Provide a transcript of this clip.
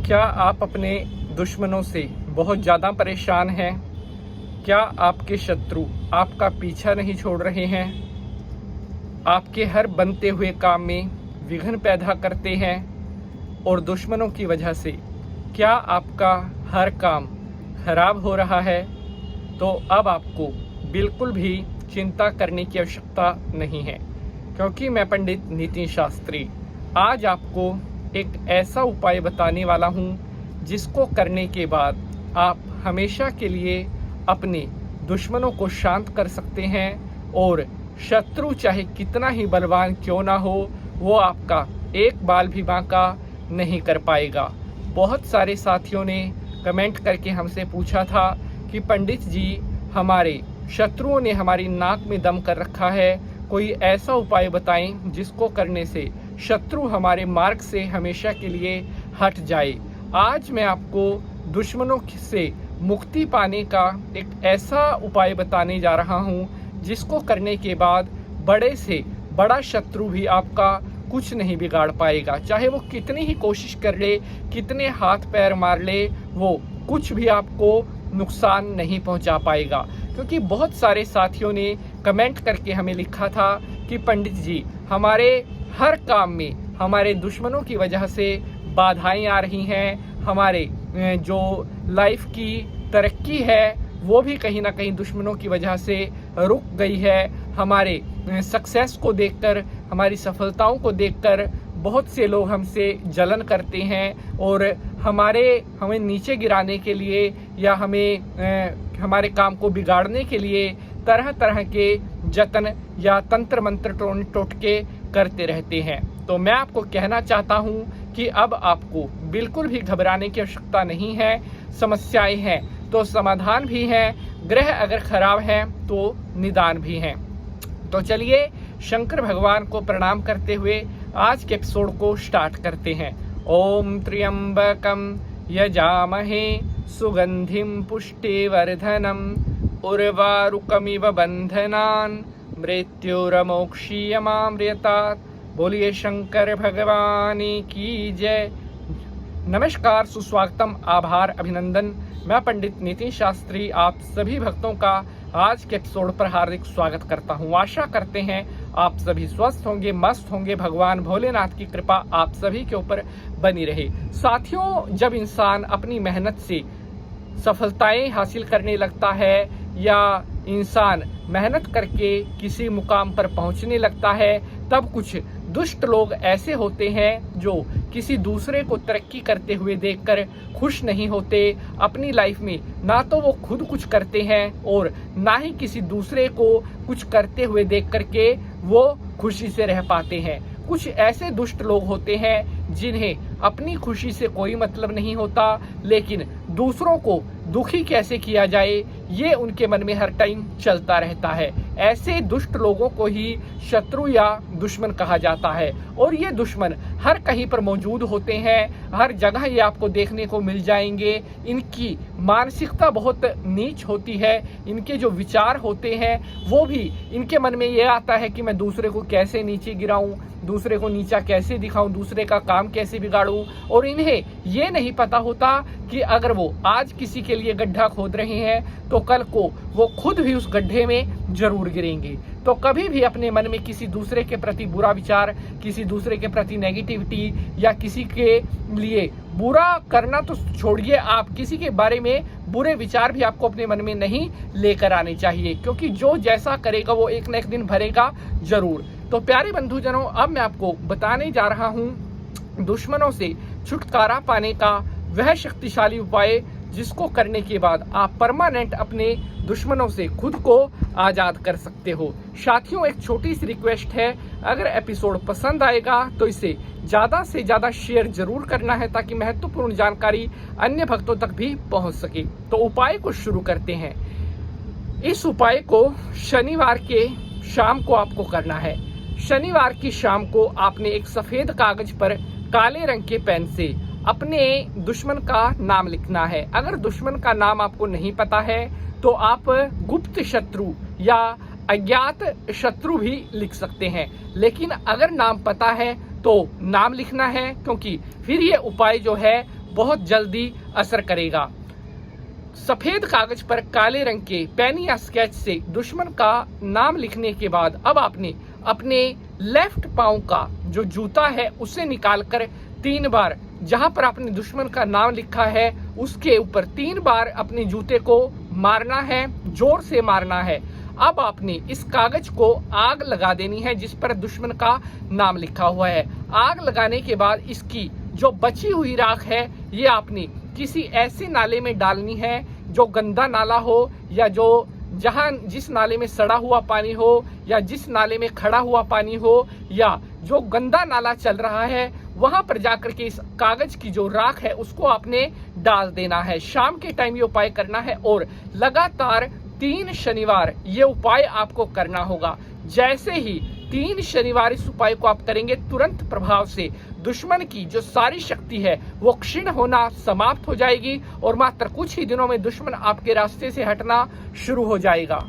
क्या आप अपने दुश्मनों से बहुत ज़्यादा परेशान हैं? क्या आपके शत्रु आपका पीछा नहीं छोड़ रहे हैं? आपके हर बनते हुए काम में विघ्न पैदा करते हैं और दुश्मनों की वजह से क्या आपका हर काम खराब हो रहा है? तो अब आपको बिल्कुल भी चिंता करने की आवश्यकता नहीं है, क्योंकि मैं पंडित नितिन शास्त्री आज आपको एक ऐसा उपाय बताने वाला हूँ जिसको करने के बाद आप हमेशा के लिए अपने दुश्मनों को शांत कर सकते हैं और शत्रु चाहे कितना ही बलवान क्यों ना हो, वो आपका एक बाल भी बांका नहीं कर पाएगा। बहुत सारे साथियों ने कमेंट करके हमसे पूछा था कि पंडित जी, हमारे शत्रुओं ने हमारी नाक में दम कर रखा है, कोई ऐसा उपाय बताएं जिसको करने से शत्रु हमारे मार्ग से हमेशा के लिए हट जाए। आज मैं आपको दुश्मनों से मुक्ति पाने का एक ऐसा उपाय बताने जा रहा हूं जिसको करने के बाद बड़े से बड़ा शत्रु भी आपका कुछ नहीं बिगाड़ पाएगा। चाहे वो कितनी ही कोशिश कर ले, कितने हाथ पैर मार ले, वो कुछ भी आपको नुकसान नहीं पहुंचा पाएगा। क्योंकि बहुत सारे साथियों ने कमेंट करके हमें लिखा था कि पंडित जी, हमारे हर काम में हमारे दुश्मनों की वजह से बाधाएं आ रही हैं, हमारे जो लाइफ की तरक्की है वो भी कहीं ना कहीं दुश्मनों की वजह से रुक गई है। हमारे सक्सेस को देखकर, हमारी सफलताओं को देखकर बहुत से लोग हमसे जलन करते हैं और हमें नीचे गिराने के लिए या हमारे काम को बिगाड़ने के लिए तरह तरह के जतन या तंत्र मंत्र टोटके करते रहते हैं। तो मैं आपको कहना चाहता हूं कि अब आपको बिल्कुल भी घबराने की आवश्यकता नहीं है। समस्याएं हैं तो समाधान भी है, ग्रह अगर खराब है तो निदान भी है। तो चलिए शंकर भगवान को प्रणाम करते हुए आज के एपिसोड को स्टार्ट करते हैं। ओम त्र्यंबकम यजामहे सुगंधिम पुष्टिवर्धनम उर्वारुकमिव बंधनान मृत्युर्मोक्षीयमामृतात्। बोलिए शंकर भगवान की जय। नमस्कार, सुस्वागतम, आभार, अभिनंदन। मैं पंडित नितिन शास्त्री आप सभी भक्तों का आज के एपिसोड पर हार्दिक स्वागत करता हूं। आशा करते हैं आप सभी स्वस्थ होंगे, मस्त होंगे। भगवान भोलेनाथ की कृपा आप सभी के ऊपर बनी रहे। साथियों, जब इंसान अपनी मेहनत से सफलताएं हासिल करने लगता है या इंसान मेहनत करके किसी मुकाम पर पहुंचने लगता है, तब कुछ दुष्ट लोग ऐसे होते हैं जो किसी दूसरे को तरक्की करते हुए देखकर खुश नहीं होते। अपनी लाइफ में ना तो वो खुद कुछ करते हैं और ना ही किसी दूसरे को कुछ करते हुए देख करके वो खुशी से रह पाते हैं। कुछ ऐसे दुष्ट लोग होते हैं जिन्हें अपनी खुशी से कोई मतलब नहीं होता, लेकिन दूसरों को दुखी कैसे किया जाए ये उनके मन में हर टाइम चलता रहता है। ऐसे दुष्ट लोगों को ही शत्रु या दुश्मन कहा जाता है और ये दुश्मन हर कहीं पर मौजूद होते हैं, हर जगह ये आपको देखने को मिल जाएंगे। इनकी मानसिकता बहुत नीच होती है, इनके जो विचार होते हैं वो भी इनके मन में ये आता है कि मैं दूसरे को कैसे नीचे गिराऊं, दूसरे को नीचा कैसे दिखाऊं, दूसरे का काम कैसे बिगाड़ूं। और इन्हें ये नहीं पता होता कि अगर वो आज किसी के लिए गड्ढा खोद रहे हैं तो कल को वो खुद भी उस गड्ढे में जरूर गिरेंगे। तो कभी भी अपने मन में किसी दूसरे के प्रति बुरा विचार, किसी दूसरे के प्रति नेगेटिविटी या किसी के लिए बुरा करना तो छोड़िए, आप किसी के बारे में बुरे विचार भी आपको अपने मन में नहीं लेकर आने चाहिए, क्योंकि जो जैसा करेगा वो एक न एक दिन भरेगा जरूर। तो प्यारे बंधुजनों, अब मैं आपको बताने जा रहा हूँ दुश्मनों से छुटकारा पाने का वह शक्तिशाली उपाय जिसको करने के बाद आप परमानेंट अपने दुश्मनों से खुद को आजाद कर सकते हो। साथियों, एक छोटी सी रिक्वेस्ट है, अगर एपिसोड पसंद आएगा तो इसे ज्यादा से ज्यादा शेयर जरूर करना है ताकि महत्वपूर्ण जानकारी अन्य भक्तों तक भी पहुंच सके। तो उपाय को शुरू करते हैं। इस उपाय को शनिवार के शाम को आपको करना है। शनिवार की शाम को आपने एक सफेद कागज पर काले रंग के पेन से अपने दुश्मन का नाम लिखना है। अगर दुश्मन का नाम आपको नहीं पता है तो आप गुप्त शत्रु या अज्ञात शत्रु भी लिख सकते हैं, लेकिन अगर नाम पता है तो नाम लिखना है, क्योंकि फिर ये उपाय जो है बहुत जल्दी असर करेगा। सफेद कागज पर काले रंग के पेन या स्केच से दुश्मन का नाम लिखने के बाद अब आपने अपने लेफ्ट पांव का जो जूता है उसे निकालकर 3 बार जहां पर आपने दुश्मन का नाम लिखा है उसके ऊपर 3 बार अपने जूते को मारना है, जोर से मारना है। अब आपने इस कागज को आग लगा देनी है जिस पर दुश्मन का नाम लिखा हुआ है। आग लगाने के बाद इसकी जो बची हुई राख है ये आपने किसी ऐसे नाले में डालनी है जो गंदा नाला हो या जिस नाले में सड़ा हुआ पानी हो या जिस नाले में खड़ा हुआ पानी हो या जो गंदा नाला चल रहा है वहां पर जाकर के इस कागज की जो राख है उसको आपने डाल देना है। शाम के टाइम ये उपाय करना है और लगातार 3 शनिवार ये उपाय आपको करना होगा। जैसे ही 3 शनिवार इस उपाय को आप करेंगे तुरंत प्रभाव से दुश्मन की जो सारी शक्ति है वो क्षीण होना समाप्त हो जाएगी और मात्र कुछ ही दिनों में दुश्मन आपके रास्ते से हटना शुरू हो जाएगा।